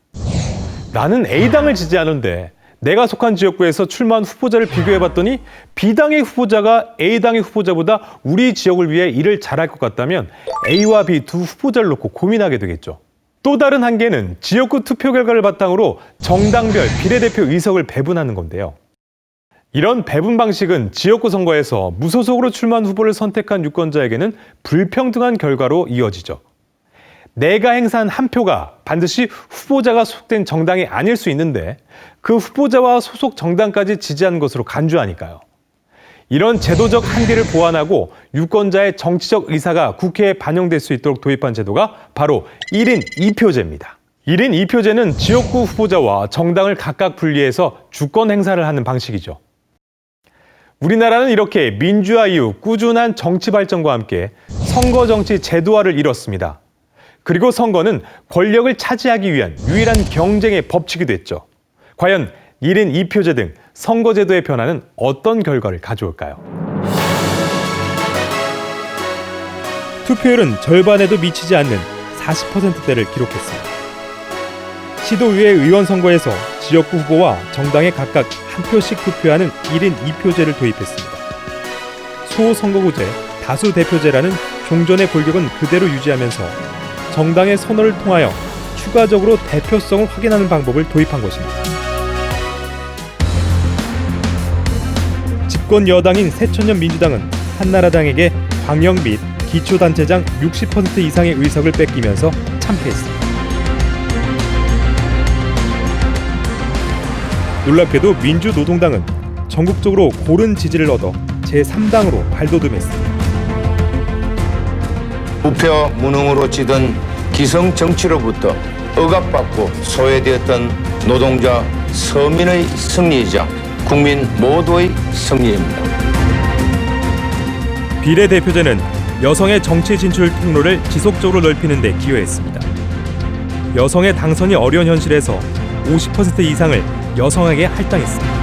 나는 A당을 지지하는데 내가 속한 지역구에서 출마한 후보자를 비교해봤더니 B당의 후보자가 A당의 후보자보다 우리 지역을 위해 일을 잘할 것 같다면 A와 B 두 후보자를 놓고 고민하게 되겠죠. 또 다른 한계는 지역구 투표 결과를 바탕으로 정당별 비례대표 의석을 배분하는 건데요. 이런 배분 방식은 지역구 선거에서 무소속으로 출마한 후보를 선택한 유권자에게는 불평등한 결과로 이어지죠. 내가 행사한 한 표가 반드시 후보자가 소속된 정당이 아닐 수 있는데 그 후보자와 소속 정당까지 지지한 것으로 간주하니까요. 이런 제도적 한계를 보완하고 유권자의 정치적 의사가 국회에 반영될 수 있도록 도입한 제도가 바로 1인 2표제입니다. 1인 2표제는 지역구 후보자와 정당을 각각 분리해서 주권 행사를 하는 방식이죠. 우리나라는 이렇게 민주화 이후 꾸준한 정치 발전과 함께 선거 정치 제도화를 이뤘습니다. 그리고 선거는 권력을 차지하기 위한 유일한 경쟁의 법칙이 됐죠. 과연 1인 2표제 등 선거제도의 변화는 어떤 결과를 가져올까요? 투표율은 절반에도 미치지 않는 40%대를 기록했습니다. 시도의회 의원 선거에서 지역구 후보와 정당에 각각 한 표씩 투표하는 1인 2표제를 도입했습니다. 소선거구제, 다수대표제라는 종전의 골격은 그대로 유지하면서 정당의 선호를 통하여 추가적으로 대표성을 확인하는 방법을 도입한 것입니다. 집권 여당인 새천년 민주당은 한나라당에게 광역 및 기초단체장 60% 이상의 의석을 뺏기면서 참패했습니다. 놀랍게도 민주노동당은 전국적으로 고른 지지를 얻어 제3당으로 발돋움했습니다. 부패와 무능으로 지던 기성 정치로부터 억압받고 소외되었던 노동자 서민의 승리이자 국민 모두의 승리입니다. 비례대표제는 여성의 정치 진출 통로를 지속적으로 넓히는 데 기여했습니다. 여성의 당선이 어려운 현실에서 50% 이상을 여성에게 할당했습니다.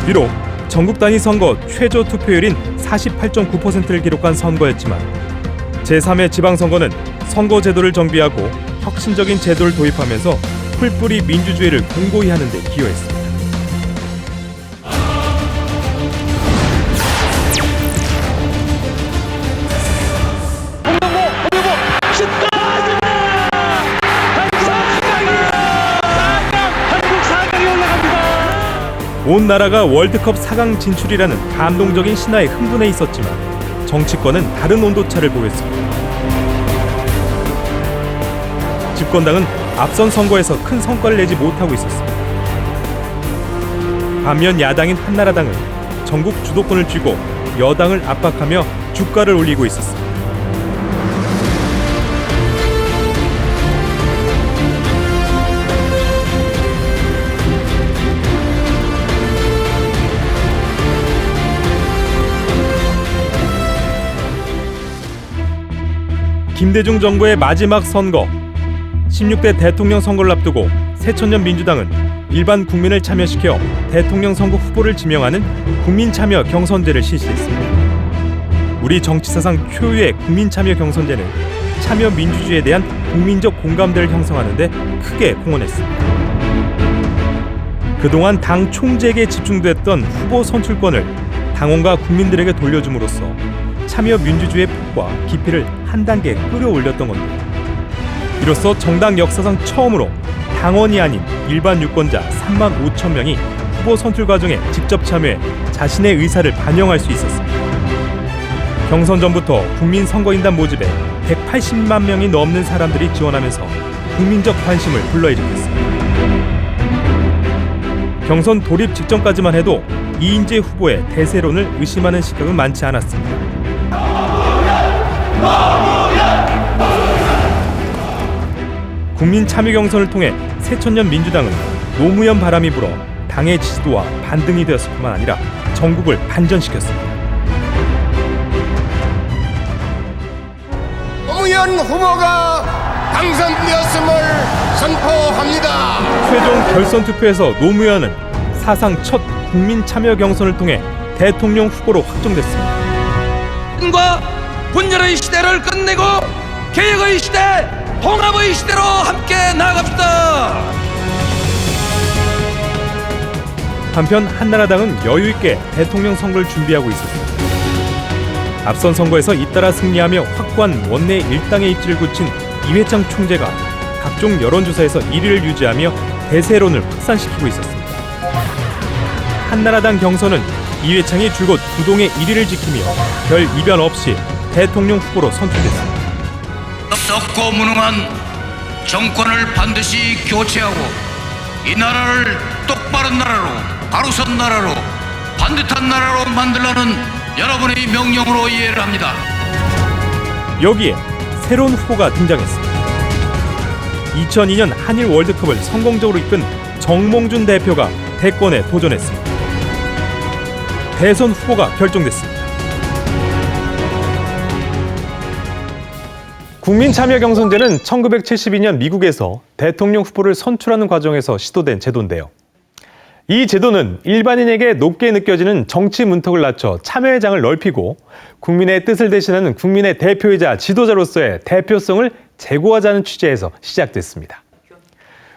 비록 전국 단위 선거 최저 투표율인 48.9%를 기록한 선거였지만 제3회 지방선거는 선거제도를 정비하고 혁신적인 제도를 도입하면서 풀뿌리 민주주의를 공고히 하는 데 기여했습니다. 온 나라가 월드컵 4강 진출이라는 감동적인 신화에 흥분해 있었지만 정치권은 다른 온도차를 보였습니다. 집권당은 앞선 선거에서 큰 성과를 내지 못하고 있었습니다. 반면 야당인 한나라당은 전국 주도권을 쥐고 여당을 압박하며 주가를 올리고 있었습니다. 김대중 정부의 마지막 선거, 16대 대통령 선거를 앞두고 새천년 민주당은 일반 국민을 참여시켜 대통령 선거 후보를 지명하는 국민참여 경선제를 실시했습니다. 우리 정치사상 초유의 국민참여 경선제는 참여 민주주의에 대한 국민적 공감대를 형성하는 데 크게 공헌했습니다. 그동안 당 총재에게 집중됐던 후보 선출권을 당원과 국민들에게 돌려줌으로써 참여 민주주의의 폭과 깊이를 한 단계 끌어올렸던 겁니다. 이로써 정당 역사상 처음으로 당원이 아닌 일반 유권자 3만 5천 명이 후보 선출 과정에 직접 참여해 자신의 의사를 반영할 수 있었습니다. 경선 전부터 국민선거인단 모집에 180만 명이 넘는 사람들이 지원하면서 국민적 관심을 불러일으켰습니다. 경선 돌입 직전까지만 해도 이인재 후보의 대세론을 의심하는 시각은 많지 않았습니다. 국민 참여 경선을 통해 새천년 민주당은 노무현 바람이 불어 당의 지지도와 반등이 되었을 뿐만 아니라 전국을 반전시켰습니다. 노무현 후보가 당선되었음을 선포합니다. 최종 결선 투표에서 노무현은 사상 첫 국민 참여 경선을 통해 대통령 후보로 확정됐습니다. 과 분열의 시대를 끝내고 개혁의 시대, 통합의 시대로 함께 나아갑시다. 한편 한나라당은 여유 있게 대통령 선거를 준비하고 있었습니다. 앞선 선거에서 잇따라 승리하며 확고한 원내 일당의 입지를 굳힌 이회창 총재가 각종 여론조사에서 1위를 유지하며 대세론을 확산시키고 있었습니다. 한나라당 경선은 이회창이 줄곧 구동의 1위를 지키며 별 이변 없이 대통령 후보로 선출됐습니다. 썩고 무능한 정권을 반드시 교체하고 이 나라를 똑바른 나라로, 바로선 나라로, 반듯한 나라로 만들라는 여러분의 명령으로 이해를 합니다. 여기에 새로운 후보가 등장했습니다. 2002년 한일 월드컵을 성공적으로 이끈 정몽준 대표가 대권에 도전했습니다. 대선 후보가 결정됐습니다. 국민참여경선제는 1972년 미국에서 대통령 후보를 선출하는 과정에서 시도된 제도인데요. 이 제도는 일반인에게 높게 느껴지는 정치 문턱을 낮춰 참여의 장을 넓히고 국민의 뜻을 대신하는 국민의 대표이자 지도자로서의 대표성을 제고하자는 취지에서 시작됐습니다.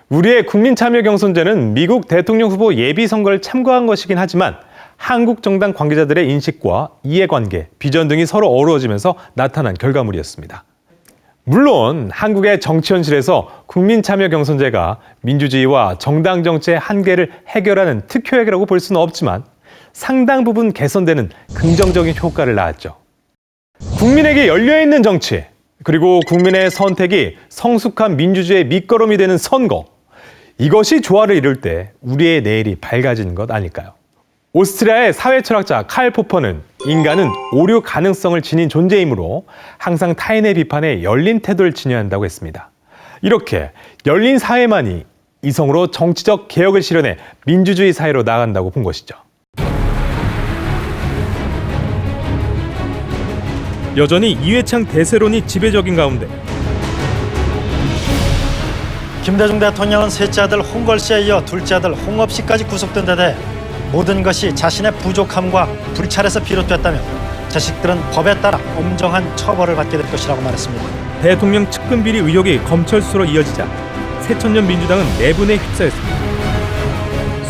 우리의 국민참여경선제는 미국 대통령 후보 예비선거를 참고한 것이긴 하지만 한국 정당 관계자들의 인식과 이해관계, 비전 등이 서로 어우러지면서 나타난 결과물이었습니다. 물론 한국의 정치 현실에서 국민참여경선제가 민주주의와 정당 정치의 한계를 해결하는 특효약이라고 볼 수는 없지만 상당 부분 개선되는 긍정적인 효과를 낳았죠. 국민에게 열려있는 정치, 그리고 국민의 선택이 성숙한 민주주의의 밑거름이 되는 선거, 이것이 조화를 이룰 때 우리의 내일이 밝아지는 것 아닐까요? 오스트리아의 사회철학자 칼 포퍼는 인간은 오류 가능성을 지닌 존재이므로 항상 타인의 비판에 열린 태도를 지녀야 한다고 했습니다. 이렇게 열린 사회만이 이성으로 정치적 개혁을 실현해 민주주의 사회로 나아간다고 본 것이죠. 여전히 이회창 대세론이 지배적인 가운데 김대중 대통령은 셋째 아들 홍걸씨에 이어 둘째 아들 홍업씨까지 구속된 데 대해 모든 것이 자신의 부족함과 불찰에서 비롯됐다며 자식들은 법에 따라 엄정한 처벌을 받게 될 것이라고 말했습니다. 대통령 측근 비리 의혹이 검찰 수로 이어지자 새천년 민주당은 내분에 휩싸였습니다.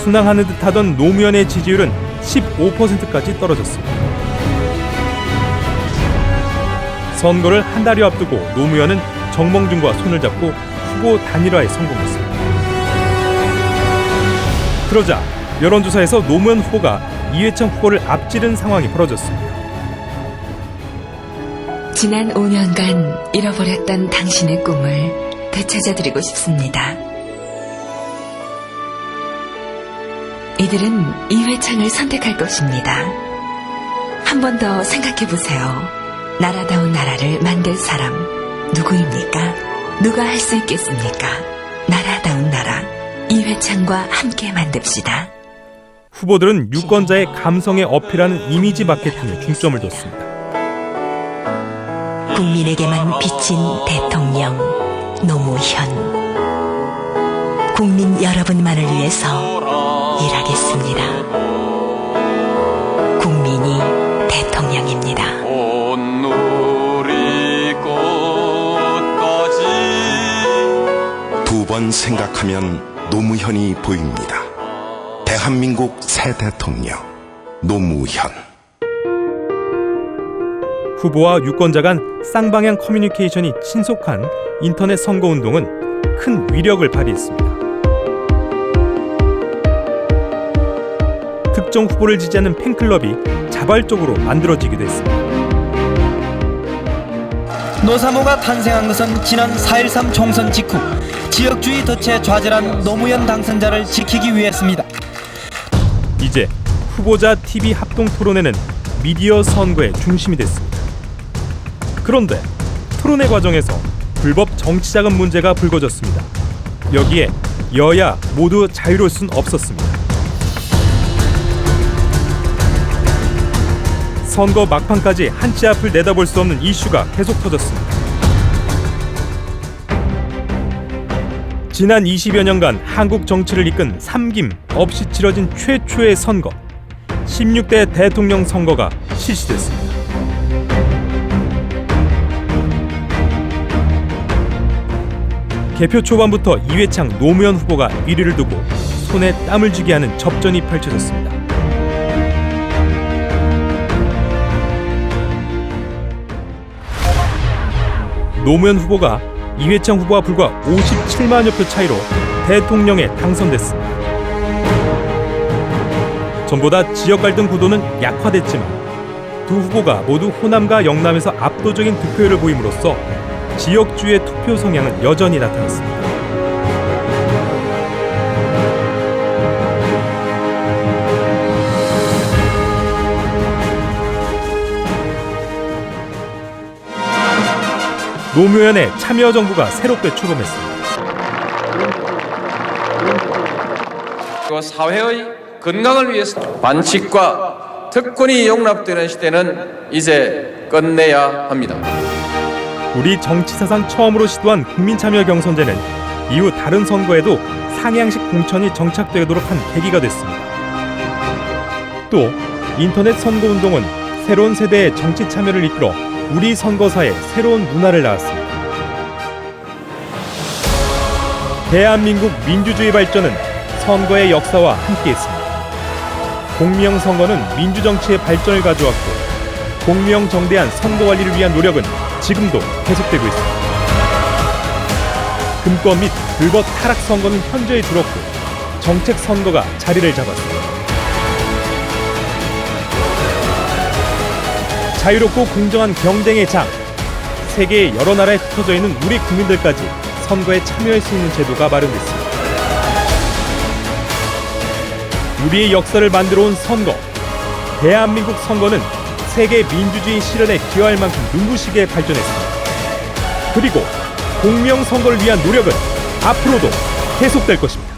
순항하는 듯하던 노무현의 지지율은 15%까지 떨어졌습니다. 선거를 한 달여 앞두고 노무현은 정몽준과 손을 잡고 후보 단일화에 성공했습니다. 그러자 여론조사에서 노무현 후보가 이회창 후보를 앞지른 상황이 벌어졌습니다. 지난 5년간 잃어버렸던 당신의 꿈을 되찾아드리고 싶습니다. 이들은 이회창을 선택할 것입니다. 한 번 더 생각해보세요. 나라다운 나라를 만들 사람 누구입니까? 누가 할 수 있겠습니까? 나라다운 나라 이회창과 함께 만듭시다. 후보들은 유권자의 감성에 어필하는 이미지 마케팅에 중점을 뒀습니다. 국민에게만 비친 대통령 노무현. 국민 여러분만을 위해서 일하겠습니다. 국민이 대통령입니다. 두 번 생각하면 노무현이 보입니다. 대한민국 새 대통령 노무현. 후보와 유권자 간 쌍방향 커뮤니케이션이 신속한 인터넷 선거운동은 큰 위력을 발휘했습니다. 특정 후보를 지지하는 팬클럽이 자발적으로 만들어지기도 했습니다. 노3호가 탄생한 것은 지난 4.13 총선 직후 지역주의 덫에 좌절한 노무현 당선자를 지키기 위해였습니다. 이제 후보자 TV 합동 토론회는 미디어 선거의 중심이 됐습니다. 그런데 토론회 과정에서 불법 정치자금 문제가 불거졌습니다. 여기에 여야 모두 자유로울 순 없었습니다. 선거 막판까지 한 치 앞을 내다볼 수 없는 이슈가 계속 터졌습니다. 지난 20여 년간 한국 정치를 이끈 삼김 없이 치러진 최초의 선거, 16대 대통령 선거가 실시됐습니다. 개표 초반부터 이회창, 노무현 후보가 1위를 두고 손에 땀을 쥐게 하는 접전이 펼쳐졌습니다. 노무현 후보가 이회창 후보와 불과 57만여 표 차이로 대통령에 당선됐습니다. 전보다 지역 갈등 구도는 약화됐지만 두 후보가 모두 호남과 영남에서 압도적인 득표율을 보임으로써 지역주의 투표 성향은 여전히 나타났습니다. 노무현의 참여정부가 새롭게 출범했습니다. 사회의 건강을 위해서 반칙과 특권이 용납되는 시대는 이제 끝내야 합니다. 우리 정치사상 처음으로 시도한 국민참여 경선제는 이후 다른 선거에도 상향식 공천이 정착되도록 한 계기가 됐습니다. 또 인터넷 선거운동은 새로운 세대의 정치 참여를 이끌어 우리 선거사에 새로운 문화를 낳았습니다. 대한민국 민주주의 발전은 선거의 역사와 함께했습니다. 공명 선거는 민주정치의 발전을 가져왔고 공명정대한 선거 관리를 위한 노력은 지금도 계속되고 있습니다. 금권 및 불법 타락 선거는 현저히 줄었고 정책 선거가 자리를 잡았습니다. 자유롭고 공정한 경쟁의 장, 세계의 여러 나라에 흩어져 있는 우리 국민들까지 선거에 참여할 수 있는 제도가 마련됐습니다. 우리의 역사를 만들어온 선거, 대한민국 선거는 세계 민주주의 실현에 기여할 만큼 눈부시게 발전했습니다. 그리고 공명 선거를 위한 노력은 앞으로도 계속될 것입니다.